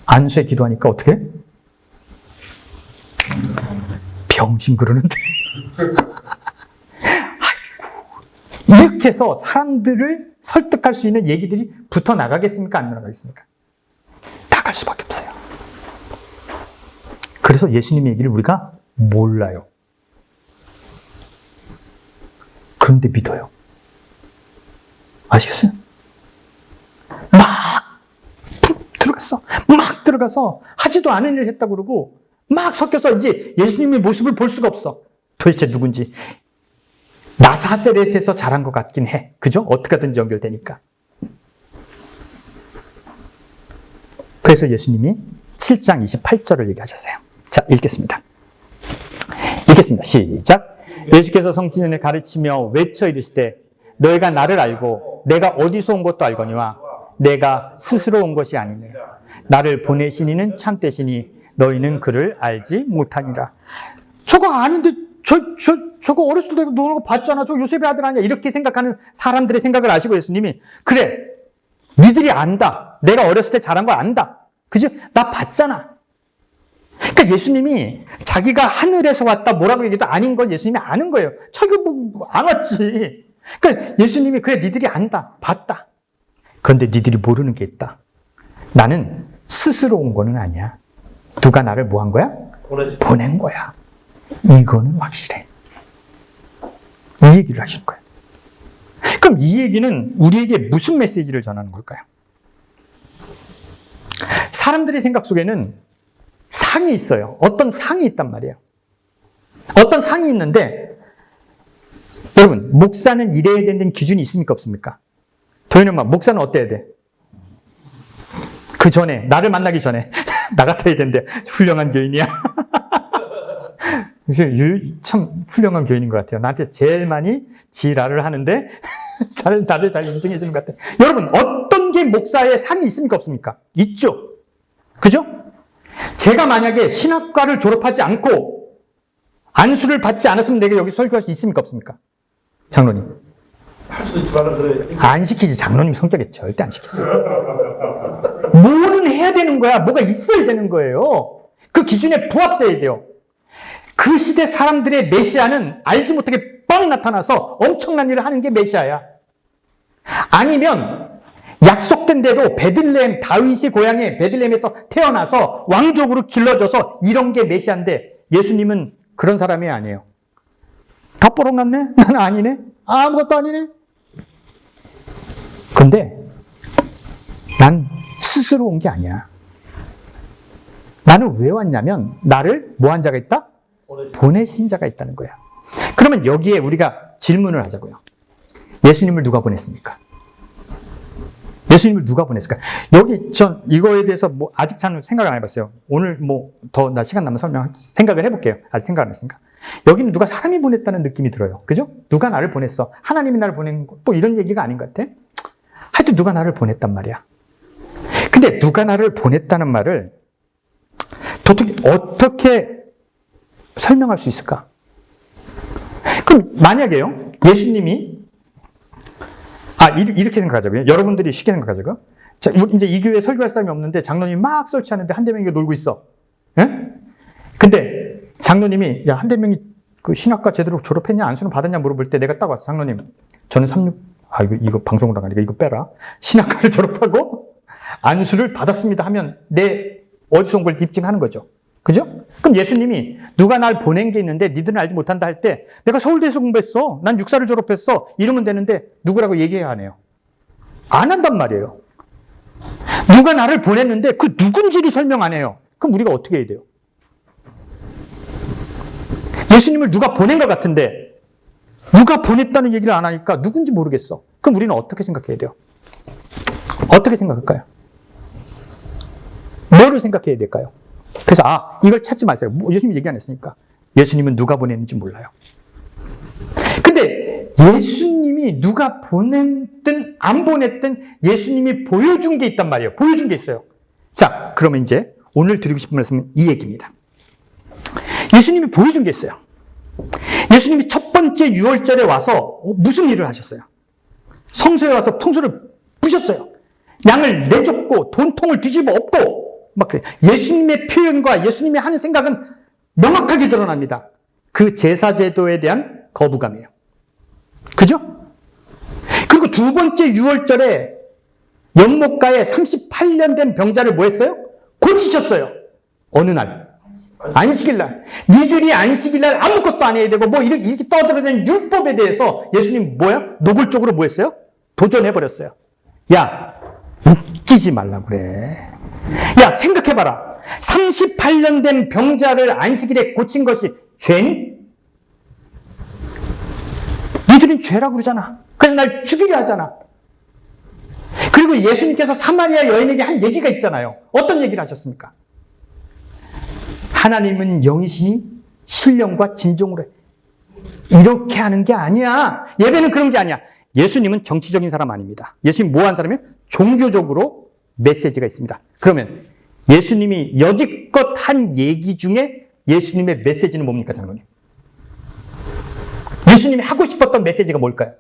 안수에 기도하니까 어떻게? 병신 그러는데. 아이고. 이렇게 해서 사람들을 설득할 수 있는 얘기들이 붙어 나가겠습니까? 안 나가겠습니까? 나갈 수밖에 없어요. 그래서 예수님의 얘기를 우리가 몰라요. 그런데 믿어요. 아시겠어요? 막 들어가서 하지도 않은 일을 했다고 그러고 막 섞여서 이제 예수님의 모습을 볼 수가 없어. 도대체 누군지. 나사렛에서 자란 것 같긴 해. 그죠? 어떻게 하든지 연결되니까. 그래서 예수님이 7장 28절을 얘기하셨어요. 자, 읽겠습니다. 시작. 예수께서 성진년에 가르치며 외쳐 이르시되 너희가 나를 알고 내가 어디서 온 것도 알거니와 내가 스스로 온 것이 아니니 나를 보내신 이는 참되시니 너희는 그를 알지 못하니라. 저거 아는데 저거 어렸을 때 너는 거 봤잖아. 저 요셉의 아들 아니야. 이렇게 생각하는 사람들의 생각을 아시고 예수님이 그래. 니들이 안다. 내가 어렸을 때 자란 거 안다. 그죠? 나 봤잖아. 그러니까 예수님이 자기가 하늘에서 왔다 뭐라고 얘기해도 아닌 건 예수님이 아는 거예요. 자기가 뭐 안 왔지. 그러니까 예수님이 그래 니들이 안다. 봤다. 그런데 니들이 모르는 게 있다. 나는 스스로 온 거는 아니야. 누가 나를 뭐 한 거야? 보낸 거야. 이거는 확실해. 이 얘기를 하시는 거예요. 그럼 이 얘기는 우리에게 무슨 메시지를 전하는 걸까요? 사람들의 생각 속에는 상이 있어요. 어떤 상이 있단 말이에요. 어떤 상이 있는데, 여러분, 목사는 이래야 되는 기준이 있습니까? 없습니까? 도현이 엄마, 목사는 어때야 돼? 그 전에, 나를 만나기 전에, 나 같아야 된대. 훌륭한 교인이야. 참 훌륭한 교인인 것 같아요. 나한테 제일 많이 지랄을 하는데, 나를 잘 인정해 주는 것 같아요. 여러분, 어떤 게 목사의 상이 있습니까? 없습니까? 있죠. 그죠? 제가 만약에 신학과를 졸업하지 않고, 안수를 받지 않았으면 내가 여기 설교할 수 있습니까? 없습니까? 장로님. 할 수도 있지만 그래. 안 시키지. 장로님 성격에 절대 안 시켰어요. 뭐는 해야 되는 거야. 뭐가 있어야 되는 거예요. 그 기준에 부합돼야 돼요. 그 시대 사람들의 메시아는 알지 못하게 뻥 나타나서 엄청난 일을 하는 게 메시아야. 아니면 약속된 대로 베들레헴, 다윗의 고향에 베들레헴에서 태어나서 왕족으로 길러져서 이런 게 메시아인데 예수님은 그런 사람이 아니에요. 다 뽀록났네? 나는 아니네? 아무것도 아니네? 근데 난 스스로 온 게 아니야. 나는 왜 왔냐면 나를 뭐 한 자가 있다? 보내신 자가 있다는 거야. 그러면 여기에 우리가 질문을 하자고요. 예수님을 누가 보냈습니까? 예수님을 누가 보냈을까? 여기 전 이거에 대해서 뭐 아직 잘 생각을 안 해봤어요. 오늘 뭐 더 나 시간 남으면 생각을 해볼게요. 아직 생각 안 했으니까. 여기는 누가 사람이 보냈다는 느낌이 들어요. 그죠? 누가 나를 보냈어? 하나님이 나를 보낸 거, 뭐 이런 얘기가 아닌 것 같아. 하여튼 누가 나를 보냈단 말이야. 근데 누가 나를 보냈다는 말을 도대체 어떻게 설명할 수 있을까? 그럼 만약에요, 예수님이 이렇게 생각하자고요. 여러분들이 쉽게 생각하자고요. 자, 이제 이 교회에 설교할 사람이 없는데 장로님이 막 설치하는데 한대 명이 놀고 있어. 예? 근데 장로님이 야, 한대 명이 그 신학과 제대로 졸업했냐, 안수는 받았냐 물어볼 때 내가 딱 왔어. 장로님, 저는 이거 방송으로 나가니까 이거 빼라. 신학과를 졸업하고 안수를 받았습니다 하면 내 어디서 온 걸 입증하는 거죠. 그죠? 그럼 예수님이 누가 날 보낸 게 있는데 니들은 알지 못한다 할 때 내가 서울대에서 공부했어. 난 육사를 졸업했어. 이러면 되는데 누구라고 얘기해야 하네요. 안 한단 말이에요. 누가 나를 보냈는데 그 누군지를 설명 안 해요. 그럼 우리가 어떻게 해야 돼요? 예수님을 누가 보낸 것 같은데 누가 보냈다는 얘기를 안 하니까 누군지 모르겠어. 그럼 우리는 어떻게 생각해야 돼요? 어떻게 생각할까요? 뭐를 생각해야 될까요? 그래서 이걸 찾지 마세요. 예수님이 얘기 안 했으니까. 예수님은 누가 보냈는지 몰라요. 근데 예수님이 누가 보냈든 안 보냈든 예수님이 보여준 게 있단 말이에요. 보여준 게 있어요. 자, 그러면 이제 오늘 드리고 싶은 말씀은 이 얘기입니다. 예수님이 보여준 게 있어요. 예수님이 첫 번째 유월절에 와서 무슨 일을 하셨어요? 성소에 와서 성소를 부셨어요. 양을 내줬고 돈통을 뒤집어 엎고 막 그래. 예수님의 표현과 예수님이 하는 생각은 명확하게 드러납니다. 그 제사제도에 대한 거부감이에요. 그죠? 그리고 두 번째 유월절에 연못가에 38년 된 병자를 뭐 했어요? 고치셨어요. 어느 날? 안식일 날. 니들이 안식일 날 아무것도 안 해야 되고 뭐 이렇게 떠들어대는 율법에 대해서 예수님 뭐야? 노골적으로 뭐 했어요? 도전해버렸어요. 야, 웃기지 말라고 그래. 야, 생각해봐라. 38년 된 병자를 안식일에 고친 것이 죄니? 니들은 죄라고 그러잖아. 그래서 날 죽이려 하잖아. 그리고 예수님께서 사마리아 여인에게 한 얘기가 있잖아요. 어떤 얘기를 하셨습니까? 하나님은 영이시니 신령과 진정으로 해. 이렇게 하는 게 아니야. 예배는 그런 게 아니야. 예수님은 정치적인 사람 아닙니다. 예수님 뭐 한 사람이에요? 종교적으로 메시지가 있습니다. 그러면 예수님이 여지껏 한 얘기 중에 예수님의 메시지는 뭡니까, 장로님? 예수님이 하고 싶었던 메시지가 뭘까요?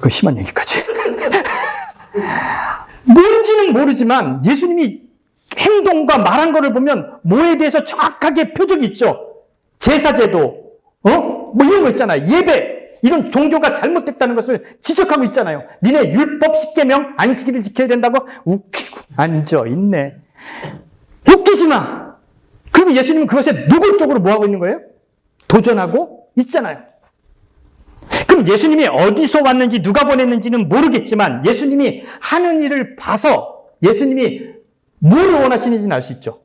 그 심한 얘기까지. 뭔지는 모르지만 예수님이 행동과 말한 거를 보면 뭐에 대해서 정확하게 표적이 있죠. 제사제도, 뭐 이런 거 있잖아요. 예배. 이런 종교가 잘못됐다는 것을 지적하고 있잖아요. 니네 율법 10계명 안식일을 지켜야 된다고 웃기고 앉아있네. 웃기지 마. 그리고 예수님은 그것에 노골적으로 뭐하고 있는 거예요? 도전하고 있잖아요. 그럼 예수님이 어디서 왔는지 누가 보냈는지는 모르겠지만 예수님이 하는 일을 봐서 예수님이 뭘 원하시는지는 알 수 있죠.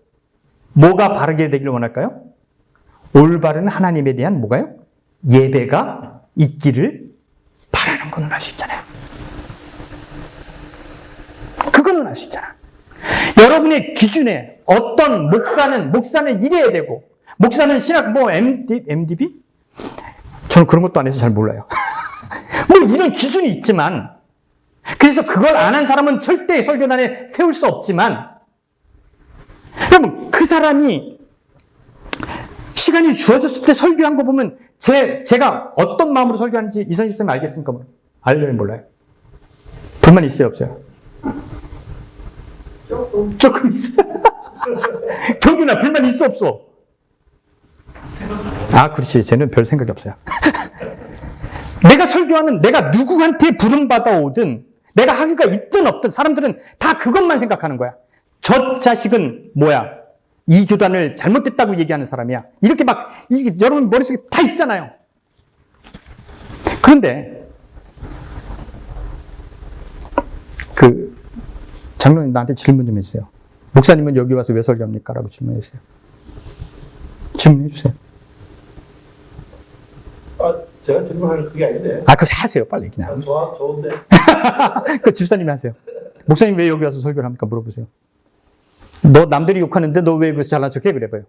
뭐가 바르게 되기를 원할까요? 올바른 하나님에 대한 뭐가요? 예배가 있기를 바라는 거는 알 수 있잖아요. 그거는 알 수 있잖아. 여러분의 기준에 어떤 목사는 이래야 되고, 목사는 신학 MDB? 저는 그런 것도 안 해서 잘 몰라요. 뭐 이런 기준이 있지만, 그래서 그걸 안 한 사람은 절대 설교단에 세울 수 없지만, 여러분, 그 사람이 시간이 주어졌을 때 설교한 거 보면 제가 어떤 마음으로 설교하는지 이선희 선생님 알겠습니까? 알려요, 몰라요? 불만 있어요, 없어요? 조금 있어요. 경준아, 불만 있어, 없어? 아, 그렇지. 쟤는 별 생각이 없어요. 내가 설교하면 내가 누구한테 부름받아 오든 내가 학위가 있든 없든 사람들은 다 그것만 생각하는 거야. 저 자식은 뭐야? 이 교단을 잘못됐다고 얘기하는 사람이야. 이렇게 막 이게 여러분 머릿속에 다 있잖아요. 그런데 그 장로님 나한테 질문 좀 해주세요. 목사님은 여기 와서 왜 설교합니까? 라고 질문해주세요. 질문해 주세요. 제가 질문하는 그게 아닌데. 아, 그거 하세요. 빨리 그냥. 좋은데. 그 집사님이 하세요. 목사님 왜 여기 와서 설교를 합니까? 물어보세요. 너 남들이 욕하는데 너 왜 그래서 잘난 척해? 그래봐요.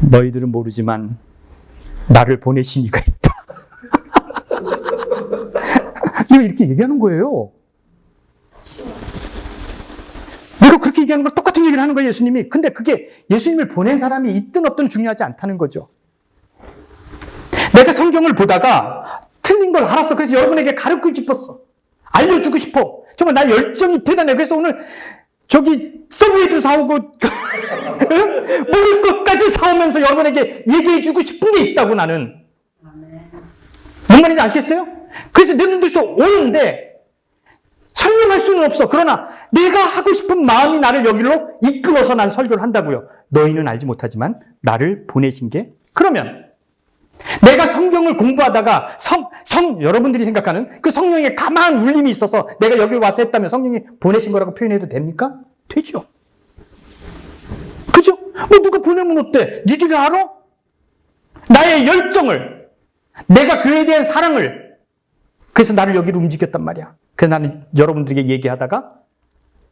너희들은 모르지만 나를 보내신 이가 있다. 내가 이렇게 얘기하는 거예요. 내가 그렇게 얘기하는 걸 똑같은 얘기를 하는 거예요, 예수님이. 근데 그게 예수님을 보낸 사람이 있든 없든 중요하지 않다는 거죠. 내가 성경을 보다가 틀린 걸 알았어. 그래서 여러분에게 가르치고 싶었어. 알려주고 싶어. 정말 나 열정이 대단해. 그래서 오늘 저기 서브웨이도 사오고 먹을 것까지 사오면서 여러분에게 얘기해주고 싶은 게 있다고 나는. 뭔 말인지 아시겠어요? 그래서 내 눈에서 오는데 설명할 수는 없어. 그러나 내가 하고 싶은 마음이 나를 여기로 이끌어서 난 설교를 한다고요. 너희는 알지 못하지만 나를 보내신 게. 그러면 내가 성경을 공부하다가 여러분들이 생각하는 그 성령의 강한 울림이 있어서 내가 여기 와서 했다면 성령이 보내신 거라고 표현해도 됩니까? 되죠. 그죠? 뭐 누가 보내면 어때? 니들이 알아? 나의 열정을, 내가 그에 대한 사랑을, 그래서 나를 여기로 움직였단 말이야. 그래서 나는 여러분들에게 얘기하다가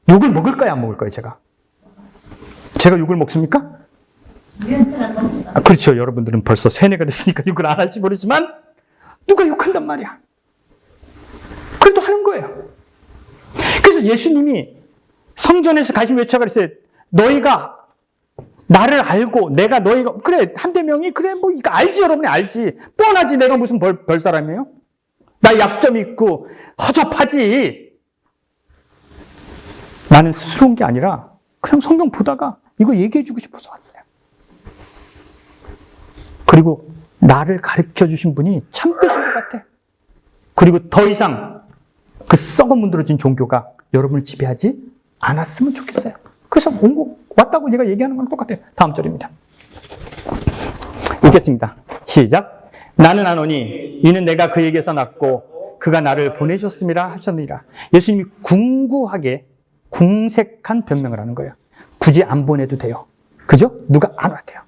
욕을 먹을까요? 안 먹을까요? 제가 욕을 먹습니까? 아, 그렇죠. 여러분들은 벌써 세뇌가 됐으니까 욕을 안 할지 모르지만 누가 욕한단 말이야. 그래도 하는 거예요. 그래서 예수님이 성전에서 가신 외쳐가 그랬어요. 너희가 나를 알고 내가 너희가 그래 한대명이 그래 뭐 이거 알지. 여러분이 알지. 뻔하지. 내가 무슨 별 사람이에요? 나 약점 있고 허접하지. 나는 스스러운 게 아니라 그냥 성경 보다가 이거 얘기해주고 싶어서 왔어요. 그리고 나를 가르쳐 주신 분이 참 되신 것 같아. 그리고 더 이상 그 썩어 문드러진 종교가 여러분을 지배하지 않았으면 좋겠어요. 그래서 왔다고 얘가 얘기하는 건 똑같아요. 다음 절입니다. 읽겠습니다. 시작. 나는 아노니 이는 내가 그에게서 났고 그가 나를 보내셨음이라 하셨느니라. 예수님이 궁구하게 궁색한 변명을 하는 거예요. 굳이 안 보내도 돼요. 그죠? 누가 안 와도 돼요.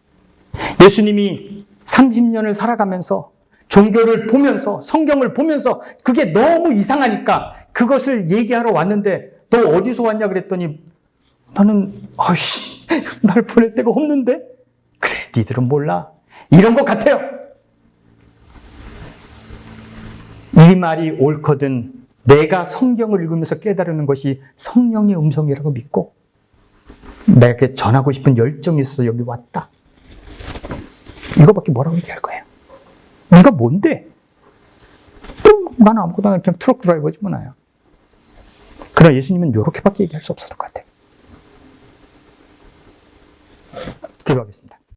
예수님이 30년을 살아가면서 종교를 보면서 성경을 보면서 그게 너무 이상하니까 그것을 얘기하러 왔는데 너 어디서 왔냐 그랬더니 나는 날 보낼 데가 없는데 그래 니들은 몰라 이런 것 같아요. 이 말이 옳거든 내가 성경을 읽으면서 깨달는 것이 성령의 음성이라고 믿고 내게 전하고 싶은 열정이 있어서 여기 왔다. 이거밖에 뭐라고 얘기할 거예요? 네가 뭔데? 나는 아무것도 안 해. 그냥 트럭 드라이버지 뭐 나야. 그러나 예수님은 이렇게밖에 얘기할 수 없었을 것 같아요. 기도하겠습니다.